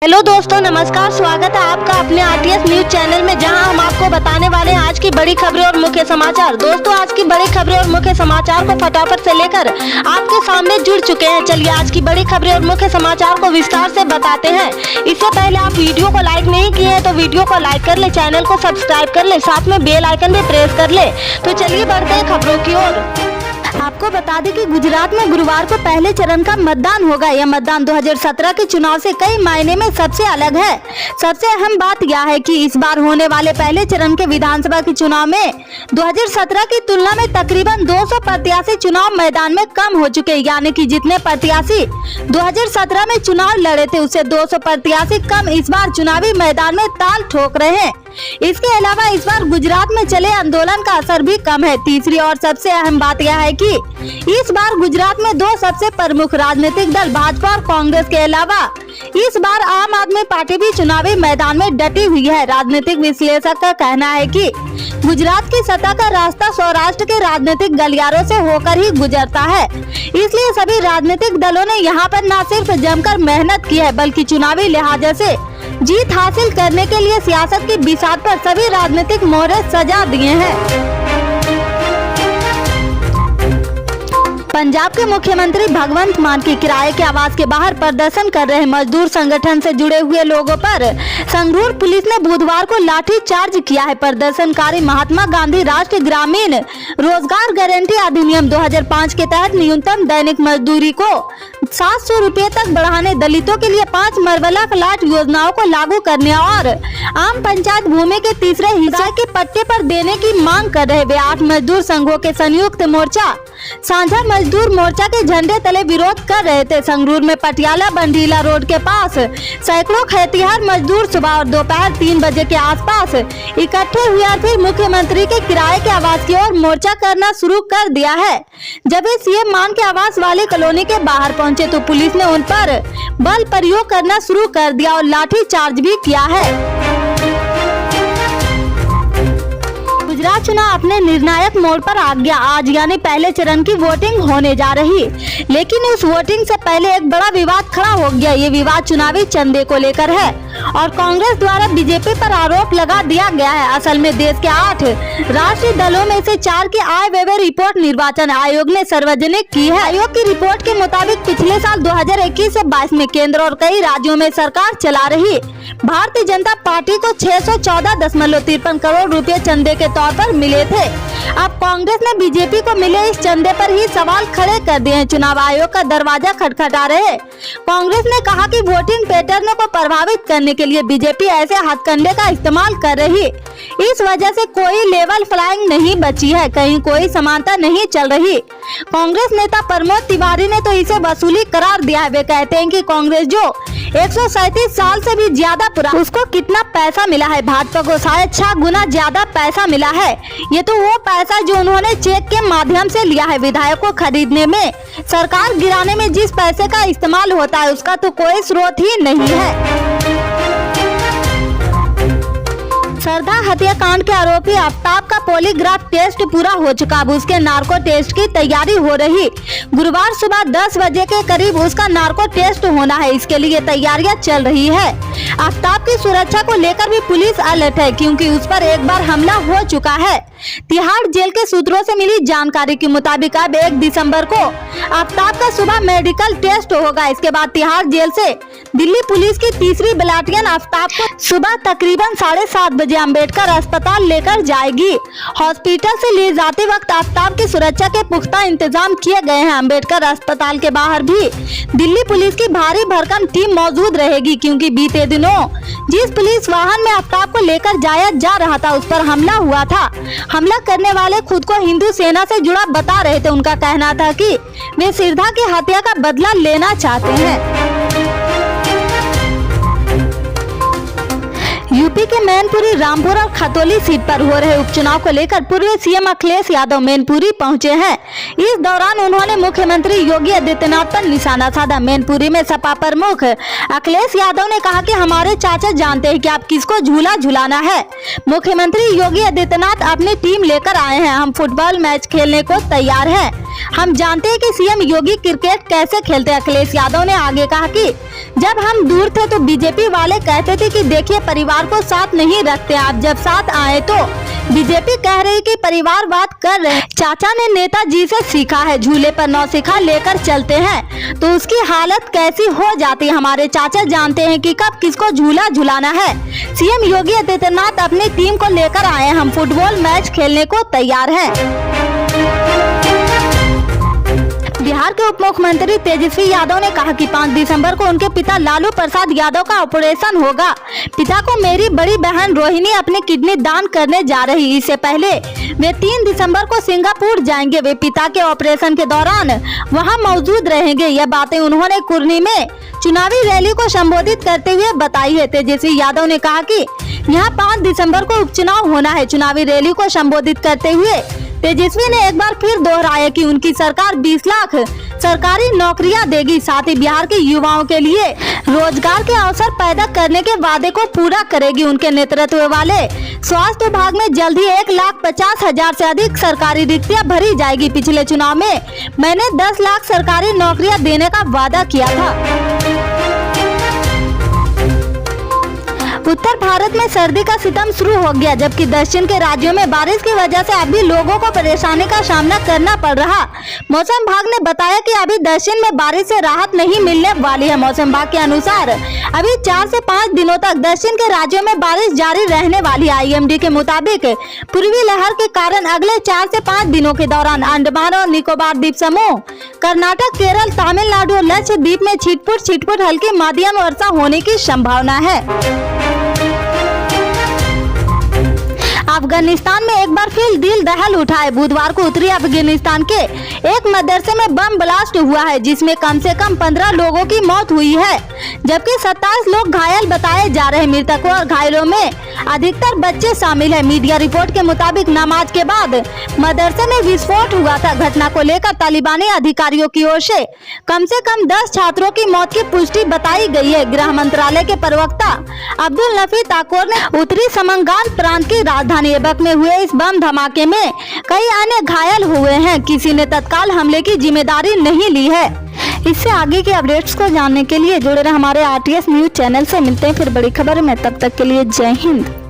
Hello दोस्तों, नमस्कार। स्वागत है आपका अपने आरटीएस न्यूज चैनल में, जहां हम आपको बताने वाले हैं आज की बड़ी खबरें और मुख्य समाचार। दोस्तों, आज की बड़ी खबरें और मुख्य समाचार को फटाफट से लेकर आपके सामने जुड़ चुके हैं। चलिए आज की बड़ी खबरें और मुख्य समाचार को विस्तार से बताते हैं। इससे पहले आप वीडियो को लाइक नहीं किए हैं तो वीडियो को लाइक कर ले, चैनल को सब्सक्राइब कर ले, साथ में बेल आइकन भी प्रेस कर ले। तो चलिए बढ़ते हैं खबरों की ओर। आपको बता दें कि गुजरात में गुरुवार को पहले चरण का मतदान होगा। यह मतदान 2017 के चुनाव से कई मायने में सबसे अलग है। सबसे अहम बात यह है कि इस बार होने वाले पहले चरण के विधानसभा के चुनाव में 2017 की तुलना में तकरीबन 200 प्रत्याशी चुनाव मैदान में कम हो चुके, यानी कि जितने प्रत्याशी 2017 में चुनाव लड़े थे उससे 200 प्रत्याशी कम इस बार चुनावी मैदान में ताल ठोक रहे हैं। इसके अलावा इस बार गुजरात में चले आंदोलन का असर भी कम है। तीसरी और सबसे अहम बात यह है कि इस बार गुजरात में दो सबसे प्रमुख राजनीतिक दल भाजपा और कांग्रेस के अलावा इस बार आम आदमी पार्टी भी चुनावी मैदान में डटी हुई है। राजनीतिक विश्लेषक का कहना है कि गुजरात की सत्ता का रास्ता सौराष्ट्र के राजनीतिक गलियारों से होकर ही गुजरता है, इसलिए सभी राजनीतिक दलों ने यहाँ पर न सिर्फ जमकर मेहनत की है बल्कि चुनावी लिहाज से जीत हासिल करने के लिए सियासत की बिसात पर सभी राजनीतिक मोहरे सजा दिए हैं। पंजाब के मुख्यमंत्री भगवंत मान की किराए के आवास के बाहर प्रदर्शन कर रहे मजदूर संगठन से जुड़े हुए लोगों पर संगरूर पुलिस ने बुधवार को लाठी चार्ज किया है। प्रदर्शनकारी महात्मा गांधी राष्ट्रीय ग्रामीण रोजगार गारंटी अधिनियम 2005 के तहत न्यूनतम दैनिक मजदूरी को 700 रुपए तक बढ़ाने, दलितों के लिए 5 मरवला प्लाट योजनाओं को लागू करने और आम पंचायत भूमि के तीसरे हिस्से के पट्टे पर देने की मांग कर रहे वे 8 मजदूर संघों के संयुक्त मोर्चा साझा मजदूर मोर्चा के झंडे तले विरोध कर रहे थे। संगरूर में पटियाला बंडीला रोड के पास सैकड़ों खेतिहर मजदूर सुबह और दोपहर 3 बजे के आसपास इकट्ठे हुए और फिर मुख्यमंत्री के किराए के आवास की ओर मोर्चा करना शुरू कर दिया है। जब वे सीएम मान के आवास वाली कॉलोनी के बाहर पहुंचे तो पुलिस ने उन पर बल प्रयोग करना शुरू कर दिया और लाठी चार्ज भी किया है। गुजरात चुनाव अपने निर्णायक मोड़ पर आ गया। आज यानी पहले चरण की वोटिंग होने जा रही, लेकिन उस वोटिंग से पहले एक बड़ा विवाद खड़ा हो गया। ये विवाद चुनावी चंदे को लेकर है और कांग्रेस द्वारा बीजेपी पर आरोप लगा दिया गया है। असल में देश के 8 राष्ट्रीय दलों में से 4 की आय व्यय रिपोर्ट निर्वाचन आयोग ने सार्वजनिक की है। आयोग की रिपोर्ट के मुताबिक पिछले साल 2021 से 22 में केंद्र और कई राज्यों में सरकार चला रही भारतीय जनता पार्टी को 614.53 करोड़ रुपए चंदे के तौर पर मिले थे। अब कांग्रेस ने बीजेपी को मिले इस चंदे पर ही सवाल खड़े कर दिए हैं। चुनाव आयोग का दरवाजा खटखटा रहे कांग्रेस ने कहा कि वोटिंग पैटर्न को प्रभावित करने के लिए बीजेपी ऐसे हथकंडे का इस्तेमाल कर रही, इस वजह से कोई लेवल फ्लाइंग नहीं बची है, कहीं कोई समानता नहीं चल रही। कांग्रेस नेता प्रमोद तिवारी ने तो इसे वसूली करार दिया है। वे कहते हैं कि कांग्रेस जो 137 साल से भी ज्यादा पुराना, उसको कितना पैसा मिला है, भाजपा को शायद 6 गुना ज्यादा पैसा मिला है। ये तो वो पैसा जो उन्होंने चेक के माध्यम से लिया है। विधायक को खरीदने में, सरकार गिराने में जिस पैसे का इस्तेमाल होता है उसका तो कोई स्रोत ही नहीं है। सरदा हत्याकांड के आरोपी आफ्ताब का पॉलीग्राफ टेस्ट पूरा हो चुका, अब उसके नार्को टेस्ट की तैयारी हो रही। गुरुवार सुबह 10 बजे के करीब उसका नार्को टेस्ट होना है, इसके लिए तैयारियां चल रही है। आफ्ताब की सुरक्षा को लेकर भी पुलिस अलर्ट है क्योंकि उस पर एक बार हमला हो चुका है। तिहाड़ जेल के सूत्रों से मिली जानकारी के मुताबिक अब 1 दिसंबर को आफ्ताब का सुबह मेडिकल टेस्ट होगा। इसके बाद तिहाड़ जेल से दिल्ली पुलिस की तीसरी बटालियन आफ्ताब को सुबह तकरीबन 7:30 बजे अंबेडकर अस्पताल लेकर जाएगी। हॉस्पिटल से ले जाते वक्त आफ्ताब की सुरक्षा के पुख्ता इंतजाम किए गए हैं। अंबेडकर अस्पताल के बाहर भी दिल्ली पुलिस की भारी भरकम टीम मौजूद रहेगी क्योंकि बीते दिनों जिस पुलिस वाहन में आफ्ताब को लेकर जाया जा रहा था उस पर हमला हुआ था। हमला करने वाले खुद को हिंदू सेना से जुड़ा बता रहे थे। उनका कहना था कि वे सिरधा की हत्या का बदला लेना चाहते हैं। यूपी के मैनपुरी, रामपुर और खतौली सीट पर हो रहे उपचुनाव को लेकर पूर्व सीएम अखिलेश यादव मैनपुरी पहुंचे हैं। इस दौरान उन्होंने मुख्यमंत्री योगी आदित्यनाथ पर निशाना साधा। मैनपुरी में सपा प्रमुख अखिलेश यादव ने कहा कि हमारे चाचा जानते हैं कि आप किसको झूला झुलाना है। मुख्यमंत्री योगी आदित्यनाथ अपनी टीम लेकर आए हैं, हम फुटबॉल मैच खेलने को तैयार हैं। हम जानते हैं कि सीएम योगी क्रिकेट कैसे खेलते हैं। अखिलेश यादव ने आगे कहा कि जब हम दूर थे तो बीजेपी वाले कहते थे कि देखिए परिवार को साथ नहीं रखते, आप जब साथ आए तो बीजेपी कह रही कि परिवारवाद कर रहे। चाचा ने नेताजी से सीखा है, झूले पर नौसिखा लेकर चलते हैं तो उसकी हालत कैसी हो जाती है। हमारे चाचा जानते हैं कि कब किसको झूला झुलाना है। सीएम योगी आदित्यनाथ अपनी टीम को लेकर आए, हम फुटबॉल मैच खेलने को तैयार हैं। बिहार के उप मुख्यमंत्री तेजस्वी यादव ने कहा कि 5 दिसंबर को उनके पिता लालू प्रसाद यादव का ऑपरेशन होगा। पिता को मेरी बड़ी बहन रोहिणी अपनी किडनी दान करने जा रही। इससे पहले वे 3 दिसंबर को सिंगापुर जाएंगे। वे पिता के ऑपरेशन के दौरान वहां मौजूद रहेंगे। यह बातें उन्होंने कुर्नी में चुनावी रैली को संबोधित करते हुए बताई है। तेजस्वी यादव ने कहा कि यहाँ 5 दिसंबर को उपचुनाव होना है। चुनावी रैली को संबोधित करते हुए तेजस्वी ने एक बार फिर दोहराया कि उनकी सरकार 20 लाख सरकारी नौकरियां देगी, साथ ही बिहार के युवाओं के लिए रोजगार के अवसर पैदा करने के वादे को पूरा करेगी। उनके नेतृत्व वाले स्वास्थ्य विभाग में जल्द ही 1,50,000 से अधिक सरकारी रिक्तियां भरी जाएगी। पिछले चुनाव में मैंने 10 लाख सरकारी नौकरियां देने का वादा किया था। उत्तर भारत में सर्दी का सितम शुरू हो गया, जबकि दक्षिण के राज्यों में बारिश की वजह से अभी लोगों को परेशानी का सामना करना पड़ रहा। मौसम विभाग ने बताया कि अभी दक्षिण में बारिश से राहत नहीं मिलने वाली है। मौसम विभाग के अनुसार अभी 4 से 5 दिनों तक दक्षिण के राज्यों में बारिश जारी रहने वाली है। IMD के मुताबिक पूर्वी लहर के कारण अगले 4 से 5 दिनों के दौरान अंडमान और निकोबार द्वीप समूह, कर्नाटक, केरल, तमिलनाडु और लक्षद्वीप में छिटपुट हल्की मध्यम वर्षा होने की संभावना है। अफगानिस्तान में एक बार फिर दिल दहल उठा है। बुधवार को उत्तरी अफगानिस्तान के एक मदरसे में बम ब्लास्ट हुआ है, जिसमें कम से कम 15 लोगों की मौत हुई है, जबकि 27 लोग घायल बताए जा रहे हैं। मृतकों और घायलों में अधिकतर बच्चे शामिल हैं। मीडिया रिपोर्ट के मुताबिक नमाज के बाद मदरसे में विस्फोट हुआ था। घटना को लेकर तालिबानी अधिकारियों की ओर से कम 10 छात्रों की मौत की पुष्टि बताई गई है। गृह मंत्रालय के प्रवक्ता अब्दुल नफी ताकोर ने उत्तरी समंगान प्रांत की राजधानी ऐबक में हुए इस बम धमाके में कई अन्य घायल हुए हैं। किसी ने तत्काल हमले की जिम्मेदारी नहीं ली है। इससे आगे के अपडेट्स को जानने के लिए जुड़े रहे हमारे RTS न्यूज चैनल से। मिलते हैं फिर बड़ी खबर में, तब तक के लिए जय हिंद।